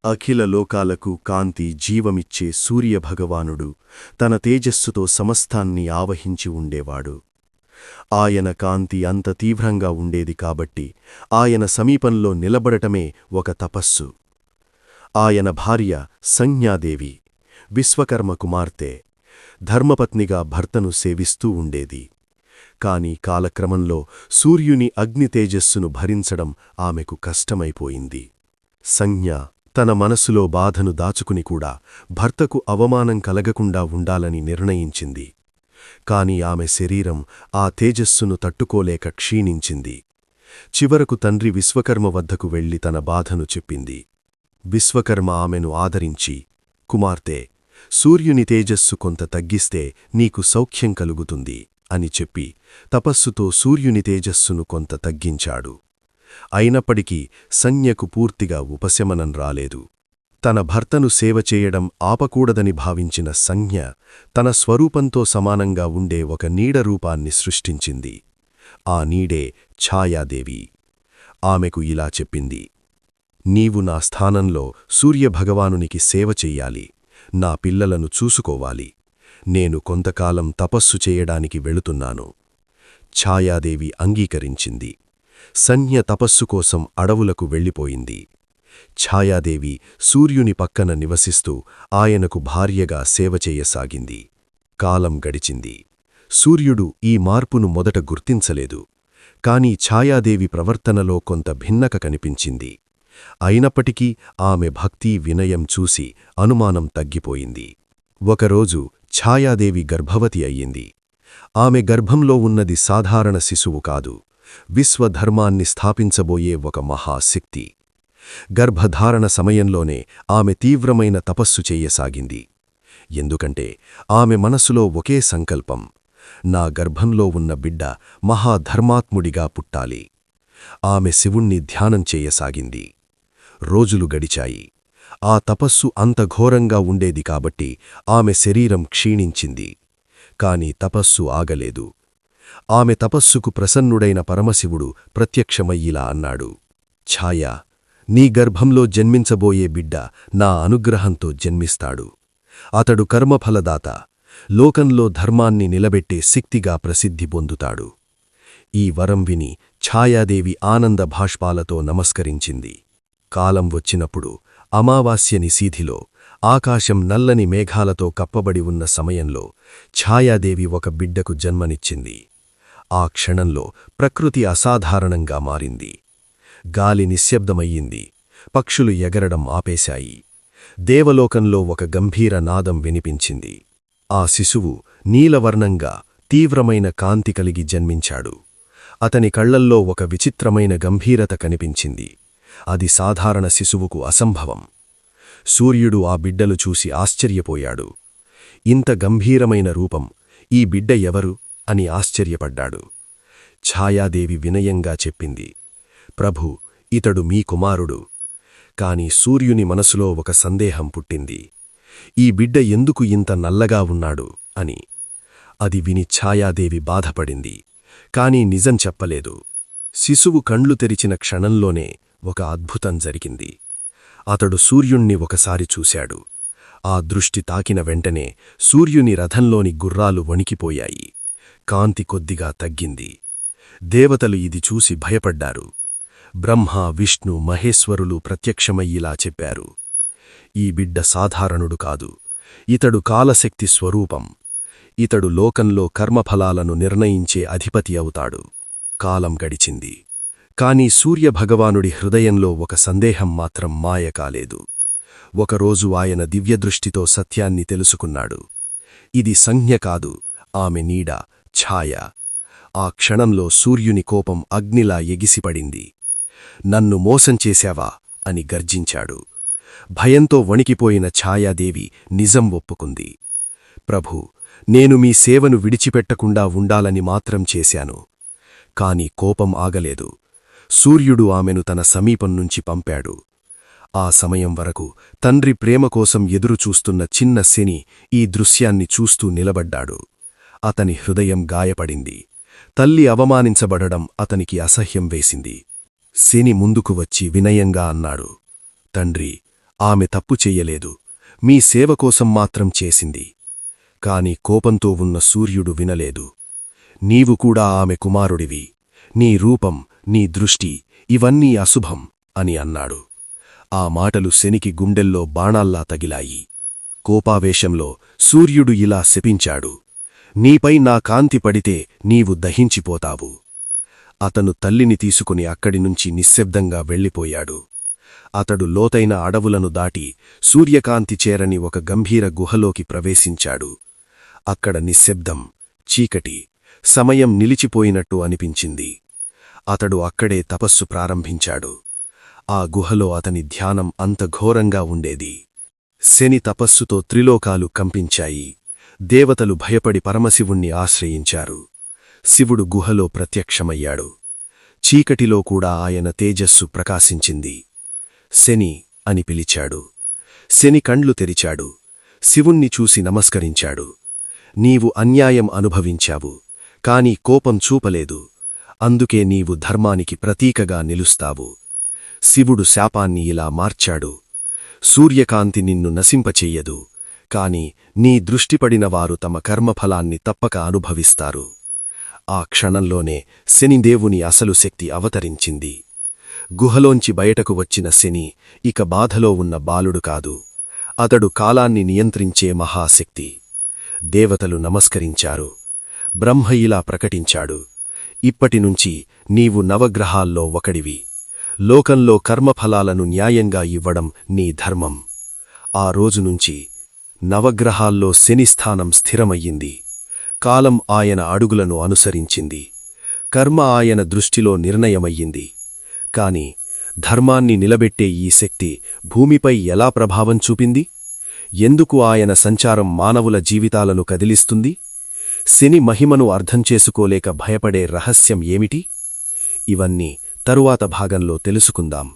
అఖిల లోకాలకు కాంతి జీవమిచ్చే సూర్యభగవానుడు తన తేజస్సుతో సమస్తాన్ని ఆవహించి ఉండేవాడు. ఆయన కాంతి అంత తీవ్రంగా ఉండేది కాబట్టి ఆయన సమీపంలో నిలబడటమే ఒక తపస్సు. ఆయన భార్య సంజ్ఞాదేవి, విశ్వకర్మ కుమార్తె, ధర్మపత్నిగా భర్తను సేవిస్తూ ఉండేది. కాని కాలక్రమంలో సూర్యుని అగ్నితేజస్సును భరించడం ఆమెకు కష్టమైపోయింది. సంజ్ఞ తన మనసులో బాధను దాచుకుని కూడా భర్తకు అవమానం కలగకుండా ఉండాలని నిర్ణయించింది. కాని ఆమె శరీరం ఆ తేజస్సును తట్టుకోలేక క్షీణించింది. చివరకు తండ్రి విశ్వకర్మ వద్దకు వెళ్లి తన బాధను చెప్పింది. విశ్వకర్మ ఆమెను ఆదరించి, కుమార్తె, సూర్యుని తేజస్సు కొంత తగ్గిస్తే నీకు సౌఖ్యం కలుగుతుంది అని చెప్పి తపస్సుతో సూర్యుని తేజస్సును కొంత తగ్గించాడు. అయినప్పటికీ సంజ్ఞకు పూర్తిగా ఉపశమనం రాలేదు. తన భర్తను సేవ చేయడం ఆపకూడదని భావించిన సంజ్ఞ తన స్వరూపంతో సమానంగా ఉండే ఒక నీడ రూపాన్ని సృష్టించింది. ఆ నీడే ఛాయాదేవి. ఆమెకు ఇలా చెప్పింది, నీవు నా స్థానంలో సూర్యభగవానునికి సేవ చెయ్యాలి, నా పిల్లలను చూసుకోవాలి. నేను కొంతకాలం తపస్సు చేయడానికి వెళుతున్నాను. ఛాయాదేవి అంగీకరించింది. సంజ్ఞ తపస్సు కోసం అడవులకు వెళ్ళిపోయింది. ఛాయాదేవి సూర్యుని పక్కన నివసిస్తూ ఆయనకు భార్యగా సేవ చేయసాగింది. కాలం గడిచింది. సూర్యుడు ఈ మార్పును మొదట గుర్తించలేదు. కాని ఛాయాదేవి ప్రవర్తనలో కొంత భిన్నక కనిపించింది. అయినప్పటికీ ఆమె భక్తి వినయం చూసి అనుమానం తగ్గిపోయింది. ఒకరోజు ఛాయాదేవి గర్భవతి అయ్యింది. ఆమె గర్భంలో ఉన్నది సాధారణ శిశువు కాదు, విశ్వధర్మాన్ని స్థాపించబోయే ఒక మహాశక్తి. గర్భధారణ సమయంలోనే ఆమె తీవ్రమైన తపస్సు చెయ్యసాగింది. ఎందుకంటే ఆమె మనసులో ఒకే సంకల్పం, నా గర్భంలో ఉన్న బిడ్డ మహాధర్మాత్ముడిగా పుట్టాలి. ఆమె శివుణ్ణి ధ్యానం చేయసాగింది. రోజులు గడిచాయి. ఆ తపస్సు అంత ఘోరంగా ఉండేది కాబట్టి ఆమె శరీరం క్షీణించింది. కాని తపస్సు ఆగలేదు. ఆమె తపస్సుకు ప్రసన్నుడైన పరమశివుడు ప్రత్యక్షమయ్యిలా అన్నాడు, ఛాయా, నీ గర్భంలో జన్మించబోయే బిడ్డ నా అనుగ్రహంతో జన్మిస్తాడు. అతడు కర్మఫలదాత, లోకంలో ధర్మాన్ని నిలబెట్టే శక్తిగా ప్రసిద్ధి పొందుతాడు. ఈ వరం విని ఛాయాదేవి ఆనంద భాష్పాలతో నమస్కరించింది. కాలం వచ్చినప్పుడు అమావాస్య నిశీధిలో ఆకాశం నల్లని మేఘాలతో కప్పబడి ఉన్న సమయంలో ఛాయాదేవి ఒక బిడ్డకు జన్మనిచ్చింది. ఆ క్షణంలో ప్రకృతి అసాధారణంగా మారింది. గాలి నిశ్శబ్దమయ్యింది. పక్షులు ఎగరడం ఆపేశాయి. దేవలోకంలో ఒక గంభీర నాదం వినిపించింది. ఆ శిశువు నీలవర్ణంగా తీవ్రమైన కాంతి కలిగి జన్మించాడు. అతని కళ్లల్లో ఒక విచిత్రమైన గంభీరత కనిపించింది. అది సాధారణ శిశువుకు అసంభవం. సూర్యుడు ఆ బిడ్డలు చూసి ఆశ్చర్యపోయాడు. ఇంత గంభీరమైన రూపం, ఈ బిడ్డ ఎవరు అని ఆశ్చర్యపడ్డాడు. ఛాయాదేవి వినయంగా చెప్పింది, ప్రభూ, ఇతడు మీ కుమారుడు. కాని సూర్యుని మనసులో ఒక సందేహం పుట్టింది. ఈ బిడ్డ ఎందుకు ఇంత నల్లగా ఉన్నాడు అని. అది విని ఛాయాదేవి బాధపడింది. కాని నిజం చెప్పలేదు. శిశువు కండ్లు తెరిచిన క్షణంలోనే ఒక అద్భుతం జరిగింది. అతడు సూర్యుణ్ణి ఒకసారి చూశాడు. ఆ దృష్టి తాకిన వెంటనే సూర్యుని రథంలోని గుర్రాలు వణికిపోయాయి. కాంతి కొద్దిగా తగ్గింది. దేవతలు ఇది చూసి భయపడ్డారు. బ్రహ్మ, విష్ణు, మహేశ్వరులు ప్రత్యక్షమయ్యిలా చెప్పారు, ఈ బిడ్డ సాధారణుడు కాదు, ఇతడు కాలశక్తి స్వరూపం. ఇతడు లోకంలో కర్మఫలాలను నిర్ణయించే అధిపతి అవుతాడు. కాలం గడిచింది. కాని సూర్యభగవానుడి హృదయంలో ఒక సందేహం మాత్రం మాయ కాలేదు. ఒకరోజు ఆయన దివ్యదృష్టితో సత్యాన్ని తెలుసుకున్నాడు. ఇది సంజ్ఞ కాదు, ఆమె నీడ, ఛాయ. ఆ క్షణంలో సూర్యుని కోపం అగ్నిలా ఎగిసిపడింది. నన్ను మోసం చేశావా అని గర్జించాడు. భయంతో వణికిపోయిన ఛాయాదేవి నిజం ఒప్పుకుంది. ప్రభూ, నేను మీ సేవను విడిచిపెట్టకుండా ఉండాలని మాత్రం చేశాను. కాని కోపం ఆగలేదు. సూర్యుడు ఆమెను తన సమీపం నుంచి పంపాడు. ఆ సమయం వరకు తండ్రి ప్రేమ కోసం ఎదురుచూస్తున్న చిన్న శని ఈ దృశ్యాన్ని చూస్తూ నిలబడ్డాడు. అతని హృదయం గాయపడింది. తల్లి అవమానించబడడం అతనికి అసహ్యం వేసింది. శని ముందుకు వచ్చి వినయంగా అన్నాడు, తండ్రి, ఆమె తప్పు చెయ్యలేదు, మీ సేవ కోసం మాత్రం చేసింది. కాని కోపంతో ఉన్న సూర్యుడు వినలేదు. నీవు కూడా ఆమె కుమారుడివి, నీ రూపం, నీ దృష్టి ఇవన్నీ అశుభం అని అన్నాడు. ఆ మాటలు శనికి గుండెల్లో బాణాల్లా తగిలాయి. కోపావేశంలో సూర్యుడు ఇలా శపించాడు, నీపై నా కాంతి పడితే నీవు దహించిపోతావు. అతను తల్లిని తీసుకుని అక్కడినుంచి నిశ్శబ్దంగా వెళ్ళిపోయాడు. అతడు లోతైన అడవులను దాటి సూర్యకాంతి చేరని ఒక గంభీర గుహలోకి ప్రవేశించాడు. అక్కడ నిశ్శబ్దం, చీకటి, సమయం నిలిచిపోయినట్టు అనిపించింది. అతడు అక్కడే తపస్సు ప్రారంభించాడు. ఆ గుహలో అతని ధ్యానం అంత ఘోరంగా ఉండేది. శని తపస్సుతో త్రిలోకాలు కంపించాయి. దేవతలు భయపడి పరమశివుణ్ణి ఆశ్రయించారు. శివుడు గుహలో ప్రత్యక్షమయ్యాడు. చీకటిలో కూడా ఆయన తేజస్సు ప్రకాశించింది. శని అని పిలిచాడు. శని కండ్లు తెరిచాడు. శివుణ్ణి చూసి నమస్కరించాడు. నీవు అన్యాయం అనుభవించావు, కాని కోపం చూపలేదు. అందుకే నీవు ధర్మానికి ప్రతీకగా నిలుస్తావు. శివుడు శాపాన్ని ఇలా మార్చాడు, సూర్యకాంతి నిన్ను నశింపచెయ్యదు, కాని నీ దృష్టిపడినవారు తమ కర్మఫలాన్ని తప్పక అనుభవిస్తారు. ఆ క్షణంలోనే శనిదేవుని అసలు శక్తి అవతరించింది. గుహలోంచి బయటకు వచ్చిన శని ఇక బాధలో ఉన్న బాలుడు కాదు, అతడు కాలాన్ని నియంత్రించే మహాశక్తి. దేవతలు నమస్కరించారు. బ్రహ్మ ఇలా ప్రకటించాడు, ఇప్పటినుంచి నీవు నవగ్రహాల్లో ఒకడివి. లోకంలో కర్మఫలాలను న్యాయంగా ఇవ్వడం నీ ధర్మం. ఆ రోజునుంచి నవగ్రహాల్లో శని స్థానం స్థిరమయ్యింది. కాలం ఆయన అడుగులను అనుసరించింది. కర్మ ఆయన దృష్టిలో నిర్ణయమయ్యింది. కాని ధర్మాన్ని నిలబెట్టే ఈ శక్తి భూమిపై ఎలా ప్రభావం చూపింది? ఎందుకు ఆయన సంచారం మానవుల జీవితాలను కదిలిస్తుంది? శని మహిమను అర్థం చేసుకోలేక భయపడే రహస్యం ఏమిటి? ఇవన్నీ తరువాత భాగంలో తెలుసుకుందాం.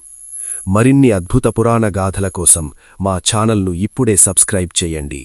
మరిన్ని అద్భుత పురాణ గాథల కోసం మా ఛానల్ను ఇప్పుడే సబ్స్క్రైబ్ చేయండి.